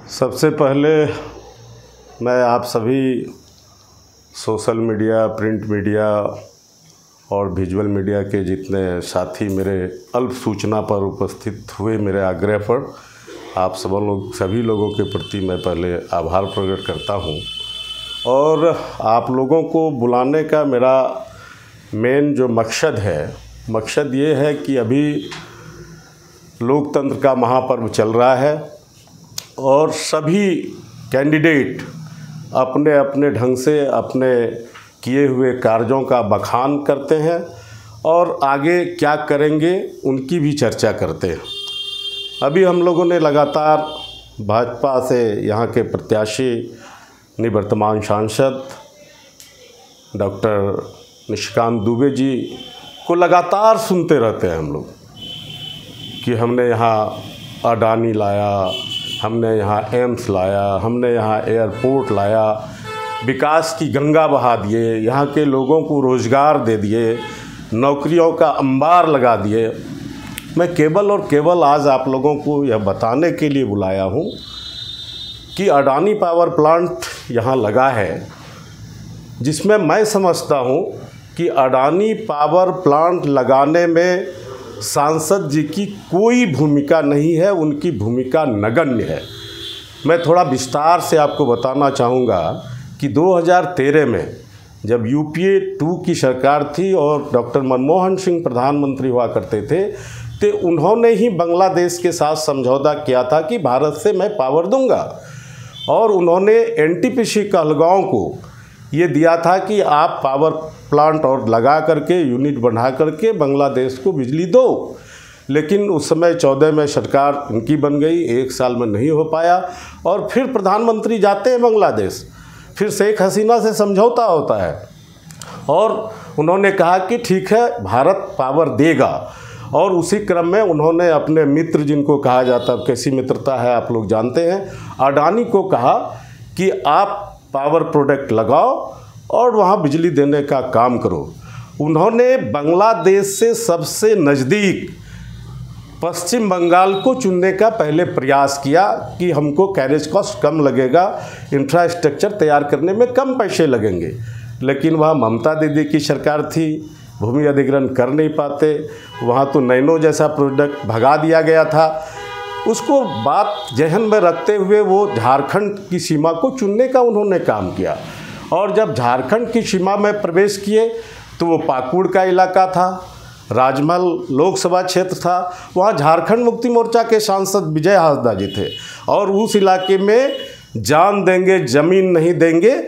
सबसे पहले मैं आप सभी सोशल मीडिया, प्रिंट मीडिया और विजुअल मीडिया के जितने साथी मेरे अल्प सूचना पर उपस्थित हुए, मेरे आग्रह पर आप सभी लोगों के प्रति मैं पहले आभार प्रकट करता हूं। और आप लोगों को बुलाने का मेरा मेन जो मकसद ये है कि अभी लोकतंत्र का महापर्व चल रहा है और सभी कैंडिडेट अपने अपने ढंग से अपने किए हुए कार्यों का बखान करते हैं और आगे क्या करेंगे उनकी भी चर्चा करते हैं। अभी हम लोगों ने लगातार भाजपा से यहाँ के प्रत्याशी निवर्तमान सांसद डॉक्टर निशिकांत दुबे जी को लगातार सुनते रहते हैं हम लोग कि हमने यहाँ अडानी लाया, हमने यहाँ एम्स लाया, हमने यहाँ एयरपोर्ट लाया, विकास की गंगा बहा दिए, यहाँ के लोगों को रोज़गार दे दिए, नौकरियों का अंबार लगा दिए। मैं केवल और केवल आज आप लोगों को यह बताने के लिए बुलाया हूँ कि अडानी पावर प्लांट यहाँ लगा है, जिसमें मैं समझता हूँ कि अडानी पावर प्लांट लगाने में सांसद जी की कोई भूमिका नहीं है, उनकी भूमिका नगण्य है। मैं थोड़ा विस्तार से आपको बताना चाहूँगा कि 2013 में जब यूपीए 2 की सरकार थी और डॉक्टर मनमोहन सिंह प्रधानमंत्री हुआ करते थे, तो उन्होंने ही बांग्लादेश के साथ समझौता किया था कि भारत से मैं पावर दूंगा, और उन्होंने एनटीपीसी कहलगांव को ये दिया था कि आप पावर प्लांट और लगा करके यूनिट बढ़ा करके बांग्लादेश को बिजली दो। लेकिन उस समय 14 में सरकार इनकी बन गई, 1 साल में नहीं हो पाया, और फिर प्रधानमंत्री जाते हैं बांग्लादेश, फिर शेख हसीना से समझौता होता है और उन्होंने कहा कि ठीक है भारत पावर देगा। और उसी क्रम में उन्होंने अपने मित्र, जिनको कहा जाता है, कैसी मित्रता है आप लोग जानते हैं, अडानी को कहा कि आप पावर प्रोडक्ट लगाओ और वहाँ बिजली देने का काम करो। उन्होंने बांग्लादेश से सबसे नज़दीक पश्चिम बंगाल को चुनने का पहले प्रयास किया कि हमको कैरेज कॉस्ट कम लगेगा, इंफ्रास्ट्रक्चर तैयार करने में कम पैसे लगेंगे। लेकिन वहाँ ममता दीदी की सरकार थी, भूमि अधिग्रहण कर नहीं पाते, वहाँ तो नैनो जैसा प्रोडक्ट भगा दिया गया था। उसको बात जहन में रखते हुए वो झारखंड की सीमा को चुनने का उन्होंने काम किया, और जब झारखंड की सीमा में प्रवेश किए तो वो पाकुड़ का इलाका था, राजमहल लोकसभा क्षेत्र था, वहाँ झारखंड मुक्ति मोर्चा के सांसद विजय हासदा जी थे, और उस इलाके में जान देंगे ज़मीन नहीं देंगे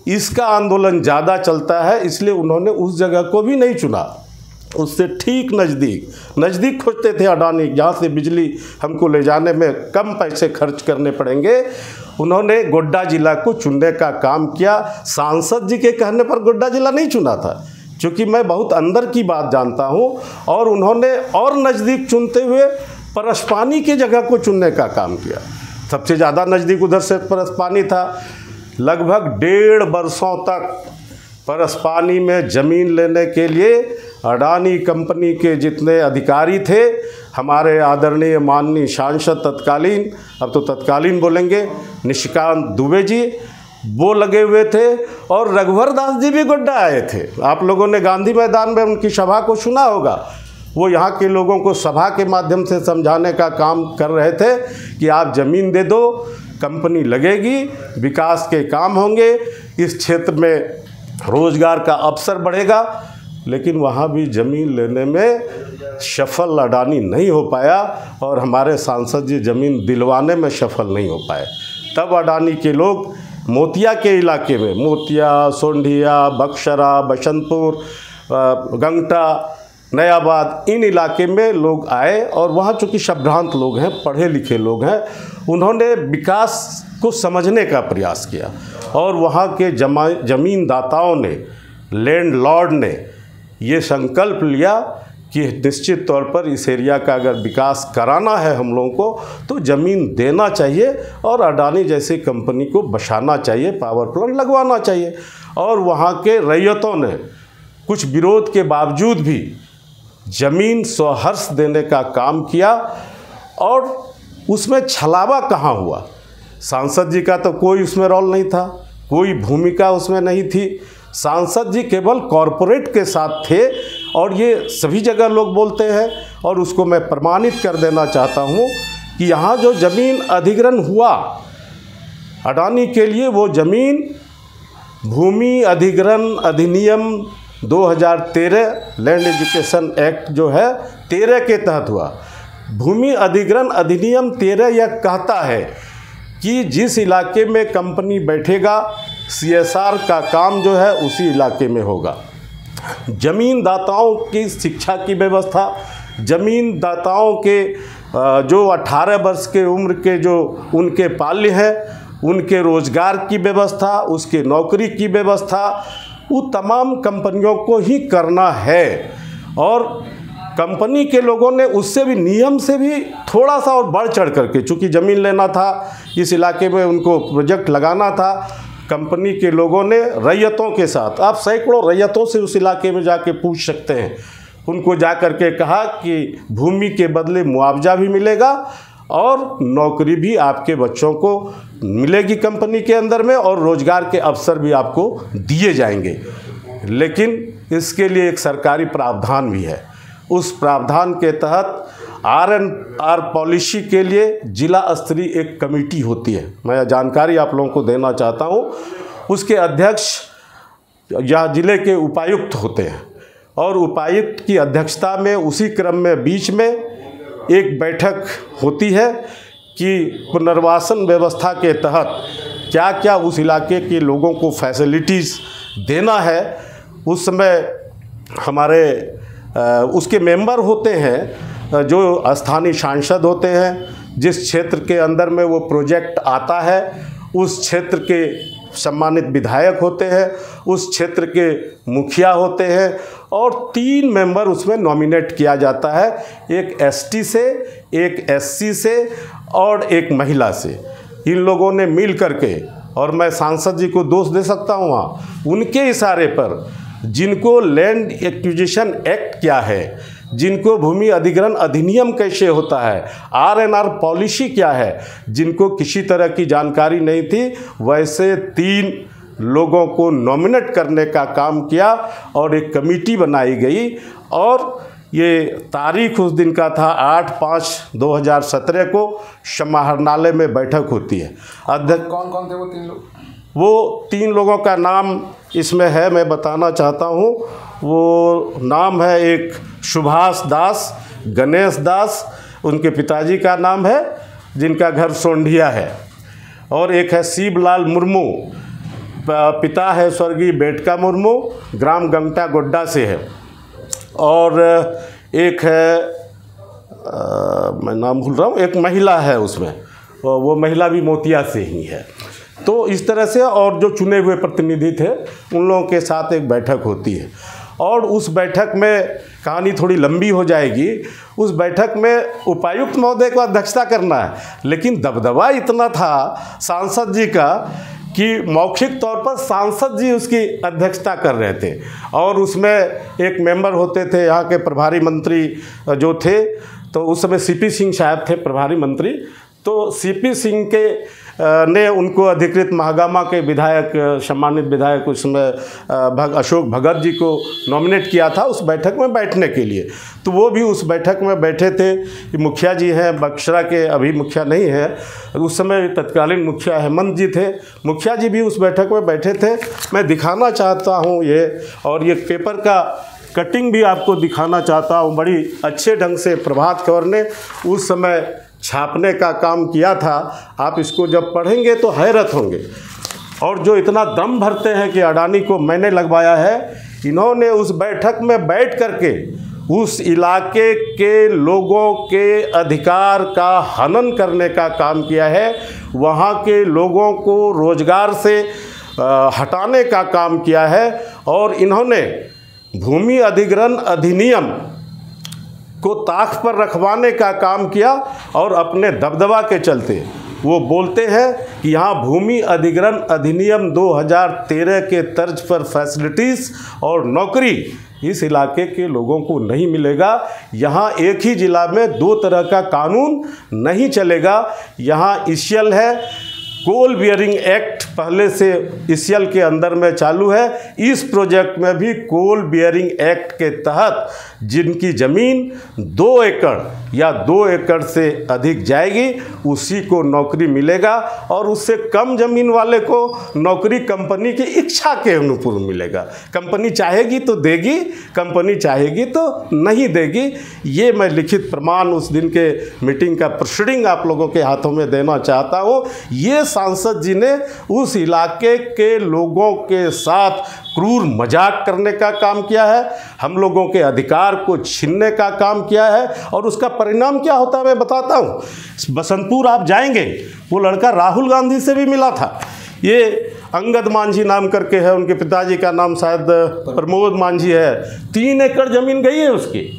इसका आंदोलन ज़्यादा चलता है, इसलिए उन्होंने उस जगह को भी नहीं चुना। उससे ठीक नज़दीक खोजते थे अडानी, जहाँ से बिजली हमको ले जाने में कम पैसे खर्च करने पड़ेंगे। उन्होंने गोड्डा ज़िला को चुनने का काम किया। सांसद जी के कहने पर गोड्डा ज़िला नहीं चुना था, क्योंकि मैं बहुत अंदर की बात जानता हूँ, और उन्होंने और नज़दीक चुनते हुए परसपानी की जगह को चुनने का काम किया। सबसे ज़्यादा नज़दीक उधर से परसपानी था। लगभग 1.5 वर्षों तक परसपानी में ज़मीन लेने के लिए अडानी कंपनी के जितने अधिकारी थे, हमारे आदरणीय माननीय सांसद तत्कालीन, अब तो तत्कालीन बोलेंगे, निशिकांत दुबे जी, वो लगे हुए थे, और रघुवर दास जी भी गोड्डा आए थे। आप लोगों ने गांधी मैदान में उनकी सभा को सुना होगा। वो यहाँ के लोगों को सभा के माध्यम से समझाने का काम कर रहे थे कि आप ज़मीन दे दो, कंपनी लगेगी, विकास के काम होंगे, इस क्षेत्र में रोज़गार का अवसर बढ़ेगा। लेकिन वहाँ भी ज़मीन लेने में सफल अडानी नहीं हो पाया, और हमारे सांसद जी ज़मीन दिलवाने में सफल नहीं हो पाए। तब अडानी के लोग मोतिया के इलाके में, मोतिया, सोंढिया, बक्सरा, बसंतपुर, गंगटा, नयाबाद, इन इलाके में लोग आए, और वहाँ चूँकि संभ्रांत लोग हैं, पढ़े लिखे लोग हैं, उन्होंने विकास को समझने का प्रयास किया, और वहाँ के ज़मीनदाताओं ने, लैंडलॉर्ड ने ये संकल्प लिया कि निश्चित तौर पर इस एरिया का अगर विकास कराना है हम लोगों को, तो ज़मीन देना चाहिए और अडानी जैसी कंपनी को बसाना चाहिए, पावर प्लांट लगवाना चाहिए। और वहाँ के रैयतों ने कुछ विरोध के बावजूद भी ज़मीन स्वहर्ष देने का काम किया, और उसमें छलावा कहाँ हुआ, सांसद जी का तो कोई उसमें रोल नहीं था, कोई भूमिका उसमें नहीं थी। सांसद जी केवल कॉरपोरेट के साथ थे और ये सभी जगह लोग बोलते हैं और उसको मैं प्रमाणित कर देना चाहता हूँ कि यहाँ जो ज़मीन अधिग्रहण हुआ अडानी के लिए, वो ज़मीन भूमि अधिग्रहण अधिनियम 2013 लैंड एजुकेशन एक्ट जो है 13 के तहत हुआ। भूमि अधिग्रहण अधिनियम 13 यह कहता है कि जिस इलाके में कंपनी बैठेगा CSR का काम जो है उसी इलाके में होगा। ज़मीनदाताओं की शिक्षा की व्यवस्था, ज़मीनदाताओं के जो 18 वर्ष के उम्र के जो उनके पाल्य हैं उनके रोज़गार की व्यवस्था, उसके नौकरी की व्यवस्था, वो तमाम कंपनियों को ही करना है। और कंपनी के लोगों ने उससे भी नियम से भी थोड़ा सा और बढ़ चढ़ करके, चूँकि ज़मीन लेना था इस इलाके में, उनको प्रोजेक्ट लगाना था, कंपनी के लोगों ने रैयतों के साथ, आप सैकड़ों रैयतों से उस इलाके में जाके पूछ सकते हैं, उनको जा कर के कहा कि भूमि के बदले मुआवजा भी मिलेगा और नौकरी भी आपके बच्चों को मिलेगी कंपनी के अंदर में और रोज़गार के अवसर भी आपको दिए जाएंगे। लेकिन इसके लिए एक सरकारी प्रावधान भी है। उस प्रावधान के तहत R&R पॉलिसी के लिए जिला स्तरीय एक कमेटी होती है। मैं जानकारी आप लोगों को देना चाहता हूँ। उसके अध्यक्ष या जिले के उपायुक्त होते हैं और उपायुक्त की अध्यक्षता में उसी क्रम में बीच में एक बैठक होती है कि पुनर्वासन व्यवस्था के तहत क्या क्या उस इलाके के लोगों को फैसिलिटीज़ देना है। उस समय हमारे उसके मेंबर होते हैं जो स्थानीय सांसद होते हैं। जिस क्षेत्र के अंदर में वो प्रोजेक्ट आता है उस क्षेत्र के सम्मानित विधायक होते हैं, उस क्षेत्र के मुखिया होते हैं और 3 मेंबर उसमें नॉमिनेट किया जाता है, एक ST से, एक SC से और एक महिला से। इन लोगों ने मिल करके, और मैं सांसद जी को दोष दे सकता हूँ वहाँ, उनके इशारे पर जिनको लैंड एक्विजिशन एक्ट क्या है, जिनको भूमि अधिग्रहण अधिनियम कैसे होता है, R&R पॉलिसी क्या है, जिनको किसी तरह की जानकारी नहीं थी, वैसे 3 लोगों को नॉमिनेट करने का काम किया और एक कमेटी बनाई गई। और ये तारीख उस दिन का था 8/5/2017 को समाहरणालय में बैठक होती है। अध्यक्ष कौन कौन थे वो 3 लोग? वो 3 लोगों का नाम इसमें है, मैं बताना चाहता हूँ। वो नाम है, एक सुभाष दास, गणेश दास उनके पिताजी का नाम है जिनका घर सोंढिया है, और एक है शिवलाल मुर्मू, पिता है स्वर्गीय बेटका मुर्मू, ग्राम गंगटा गोड्डा से है, और एक है मैं नाम भूल रहा हूँ, एक महिला है उसमें, वो महिला भी मोतिया से ही है। तो इस तरह से, और जो चुने हुए प्रतिनिधि थे उन लोगों के साथ एक बैठक होती है। और उस बैठक में कहानी थोड़ी लंबी हो जाएगी। उस बैठक में उपायुक्त महोदय को अध्यक्षता करना है, लेकिन दबदबा इतना था सांसद जी का कि मौखिक तौर पर सांसद जी उसकी अध्यक्षता कर रहे थे। और उसमें एक मेंबर होते थे यहाँ के प्रभारी मंत्री जो थे, तो उस समय CP सिंह साहब थे प्रभारी मंत्री। तो CP सिंह के ने उनको अधिकृत महागामा के विधायक, सम्मानित विधायक उस समय अशोक भगत जी को नॉमिनेट किया था उस बैठक में बैठने के लिए। तो वो भी उस बैठक में बैठे थे। मुखिया जी हैं बक्सरा के, अभी मुखिया नहीं है, उस समय तत्कालीन मुखिया हेमंत जी थे, मुखिया जी भी उस बैठक में बैठे थे। मैं दिखाना चाहता हूँ ये, और ये पेपर का कटिंग भी आपको दिखाना चाहता हूँ। बड़ी अच्छे ढंग से प्रभात खबर ने उस समय छापने का काम किया था। आप इसको जब पढ़ेंगे तो हैरत होंगे। और जो इतना दम भरते हैं कि अडानी को मैंने लगवाया है, इन्होंने उस बैठक में बैठ करके उस इलाके के लोगों के अधिकार का हनन करने का काम किया है, वहाँ के लोगों को रोजगार से हटाने का काम किया है। और इन्होंने भूमि अधिग्रहण अधिनियम को ताक पर रखवाने का काम किया। और अपने दबदबा के चलते वो बोलते हैं कि यहाँ भूमि अधिग्रहण अधिनियम 2013 के तर्ज पर फैसिलिटीज़ और नौकरी इस इलाके के लोगों को नहीं मिलेगा। यहाँ एक ही ज़िला में 2 तरह का कानून नहीं चलेगा। यहाँ ईसीएल है, कोल बियरिंग एक्ट पहले से ईसीएल के अंदर में चालू है। इस प्रोजेक्ट में भी कोल बियरिंग एक्ट के तहत जिनकी ज़मीन 2 एकड़ या 2 एकड़ से अधिक जाएगी उसी को नौकरी मिलेगा, और उससे कम ज़मीन वाले को नौकरी कंपनी की इच्छा के अनुरूप मिलेगा। कंपनी चाहेगी तो देगी, कंपनी चाहेगी तो नहीं देगी। ये मैं लिखित प्रमाण उस दिन के मीटिंग का प्रोसीडिंग आप लोगों के हाथों में देना चाहता हूँ। ये सांसद जी ने उस इलाके के लोगों के साथ क्रूर मजाक करने का काम किया है, हम लोगों के अधिकार को छीनने का काम किया है, और उसका परिणाम क्या होता है मैं बताता हूँ। बसंतपुर आप जाएंगे, वो लड़का राहुल गांधी से भी मिला था। ये अंगद मांझी नाम करके है, उनके पिताजी का नाम शायद प्रमोद मांझी है। 3 एकड़ ज़मीन गई है उसकी,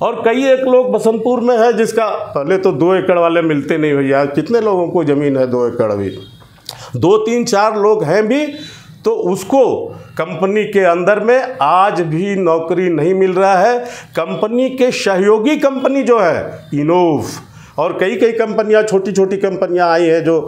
और कई एक लोग बसंतपुर में है जिसका पहले तो 2 एकड़ वाले मिलते नहीं भैया, कितने लोगों को ज़मीन है 2 एकड़? अभी 2, 3, 4 लोग हैं भी, तो उसको कंपनी के अंदर में आज भी नौकरी नहीं मिल रहा है। कंपनी के सहयोगी कंपनी जो है इनोव और कई कंपनियां, छोटी छोटी कंपनियां आई हैं जो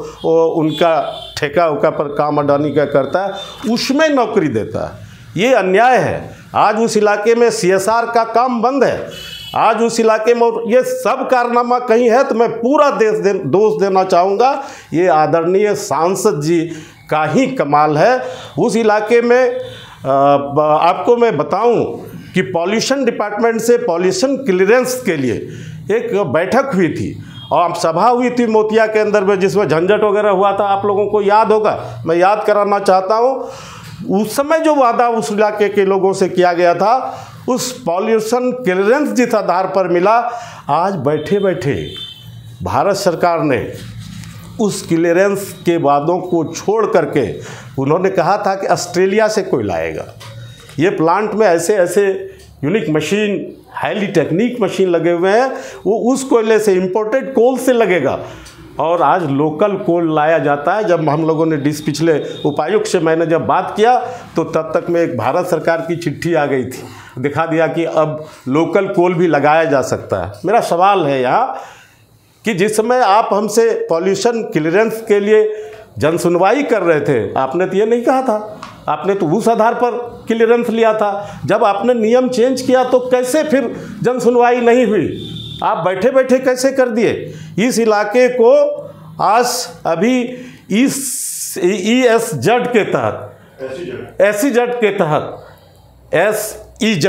उनका ठेका उका पर काम अडानी का करता है, उसमें नौकरी देता है। ये अन्याय है। आज उस इलाके में CSR का काम बंद है। आज उस इलाके में ये सब कारनामा कहीं है तो मैं पूरा दोष देना चाहूँगा, ये आदरणीय सांसद जी का ही कमाल है। उस इलाके में आपको मैं बताऊं कि पॉल्यूशन डिपार्टमेंट से पॉल्यूशन क्लियरेंस के लिए एक बैठक हुई थी, और सभा हुई थी मोतिया के अंदर में, जिसमें झंझट वगैरह हुआ था, आप लोगों को याद होगा। मैं याद कराना चाहता हूँ, उस समय जो वादा उस इलाके के लोगों से किया गया था, उस पॉल्यूशन क्लियरेंस जिस आधार पर मिला, आज बैठे बैठे भारत सरकार ने उस क्लियरेंस के वादों को छोड़ करके उन्होंने कहा था कि ऑस्ट्रेलिया से कोई लाएगा। ये प्लांट में ऐसे ऐसे unique machine, highly technique machine लगे हुए हैं, वो उस कोयले से, इंपोर्टेड कोल से लगेगा, और आज लोकल कोल लाया जाता है। जब हम लोगों ने पिछले उपायुक्त से मैंने जब बात किया तो तब तक में एक भारत सरकार की चिट्ठी आ गई थी, दिखा दिया कि अब लोकल कोल भी लगाया जा सकता है। मेरा सवाल है यहाँ कि जिस समय आप हमसे पॉल्यूशन क्लियरेंस के लिए जनसुनवाई कर रहे थे, आपने तो ये नहीं कहा था, आपने तो उस आधार पर क्लियरेंस लिया था। जब आपने नियम चेंज किया तो कैसे फिर जनसुनवाई नहीं हुई? आप बैठे बैठे कैसे कर दिए? इस इलाके को आज अभी इस ESZ के तहत, SEZ के तहत, SEZ,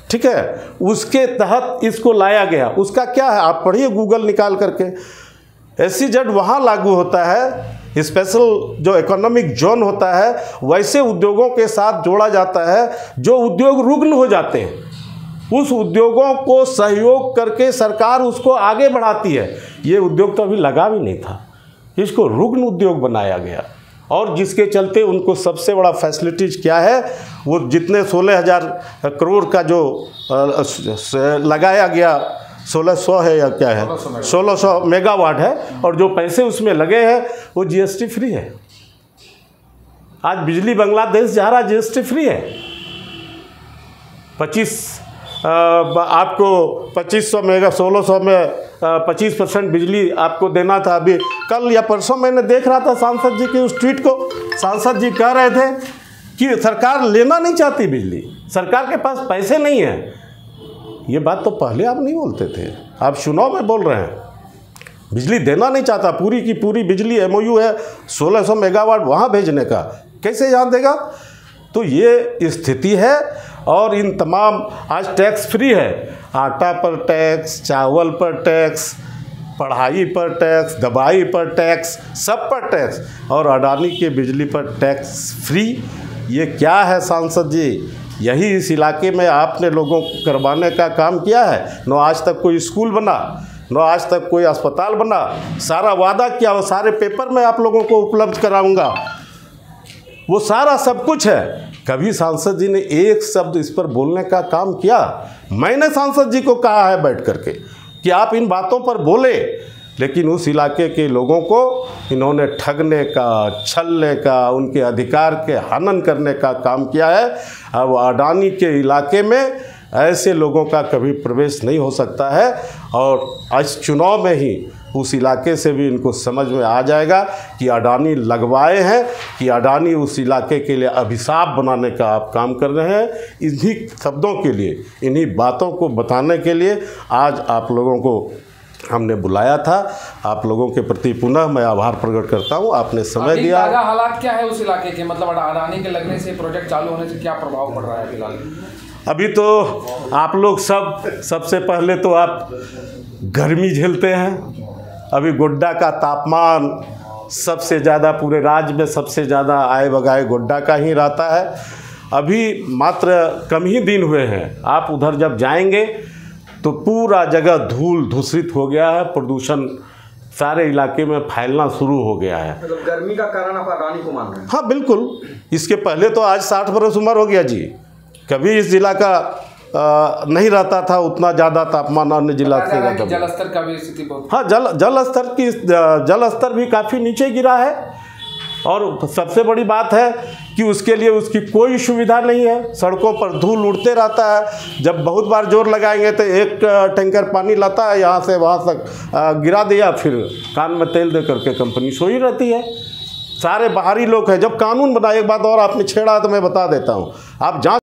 ठीक है, उसके तहत इसको लाया गया। उसका क्या है आप पढ़िए गूगल निकाल करके। SEZ वहाँ लागू होता है, स्पेशल जो इकोनॉमिक जोन होता है, वैसे उद्योगों के साथ जोड़ा जाता है जो उद्योग रुग्ण हो जाते हैं। उस उद्योगों को सहयोग करके सरकार उसको आगे बढ़ाती है। ये उद्योग तो अभी लगा भी नहीं था, इसको रुग्ण उद्योग बनाया गया, और जिसके चलते उनको सबसे बड़ा फैसिलिटीज क्या है, वो जितने 16,000 करोड़ का जो लगाया गया, 1600 है या क्या है, 1600 मेगावाट है, और जो पैसे उसमें लगे हैं वो GST फ्री है। आज बिजली बांग्लादेश जा रहा, GST फ्री है। 2500 मेगा 1600 में 25% बिजली आपको देना था। अभी कल या परसों मैंने देख रहा था सांसद जी की उस ट्वीट को, सांसद जी कह रहे थे कि सरकार लेना नहीं चाहती बिजली, सरकार के पास पैसे नहीं है। ये बात तो पहले आप नहीं बोलते थे, आप चुनाव में बोल रहे हैं। बिजली देना नहीं चाहता, पूरी की पूरी बिजली MOU है 1600 मेगावाट वहाँ भेजने का, कैसे यहाँ देगा? तो ये स्थिति है। और इन तमाम, आज टैक्स फ्री है, आटा पर टैक्स, चावल पर टैक्स, पढ़ाई पर टैक्स, दवाई पर टैक्स, सब पर टैक्स, और अडानी के बिजली पर टैक्स फ्री। ये क्या है सांसद जी? यही इस इलाके में आपने लोगों को करवाने का काम किया है। न आज तक कोई स्कूल बना, न आज तक कोई अस्पताल बना। सारा वादा किया, वो सारे पेपर में आप लोगों को उपलब्ध कराऊंगा, वो सारा सब कुछ है। कभी सांसद जी ने एक शब्द इस पर बोलने का काम किया? मैंने सांसद जी को कहा है बैठ करके कि आप इन बातों पर बोले, लेकिन उस इलाके के लोगों को इन्होंने ठगने का, छलने का, उनके अधिकार के हनन करने का काम किया है। अब अडानी के इलाके में ऐसे लोगों का कभी प्रवेश नहीं हो सकता है, और आज चुनाव में ही उस इलाके से भी इनको समझ में आ जाएगा कि अडानी लगवाए हैं, कि अडानी उस इलाके के लिए अभिशाप बनाने का आप काम कर रहे हैं। इन्हीं शब्दों के लिए, इन्हीं बातों को बताने के लिए आज आप लोगों को हमने बुलाया था। आप लोगों के प्रति पुनः मैं आभार प्रकट करता हूं, आपने समय दिया। ताजा हालात क्या है उस इलाके के, मतलब अडानी के लगने से, प्रोजेक्ट चालू होने से क्या प्रभाव पड़ रहा है फिलहाल? अभी तो आप लोग सबसे पहले तो आप गर्मी झेलते हैं। अभी गोड्डा का तापमान सबसे ज़्यादा, पूरे राज्य में सबसे ज़्यादा आए बगाए गोड्डा का ही रहता है। अभी मात्र कम ही दिन हुए हैं, आप उधर जब जाएंगे तो पूरा जगह धूल धूसरित हो गया है, प्रदूषण सारे इलाके में फैलना शुरू हो गया है। मतलब गर्मी का कारण आप अडानी को मान रहे हैं? हाँ बिल्कुल, इसके पहले तो आज 60 बरस उम्र हो गया जी, कभी इस जिला का नहीं रहता था उतना ज़्यादा तापमान अन्य जिला से ज़्यादा। जल स्तर का भी स्थिति बहुत, हाँ जल स्तर भी काफ़ी नीचे गिरा है। और सबसे बड़ी बात है कि उसके लिए उसकी कोई सुविधा नहीं है, सड़कों पर धूल उड़ते रहता है। जब बहुत बार जोर लगाएंगे तो एक टैंकर पानी लाता है, यहाँ से वहाँ तक गिरा दिया, फिर कान में तेल दे करके कंपनी सोई रहती है। सारे बाहरी लोग हैं। जब कानून बना, एक बात और आपने छेड़ा तो मैं बता देता हूँ, आप जांच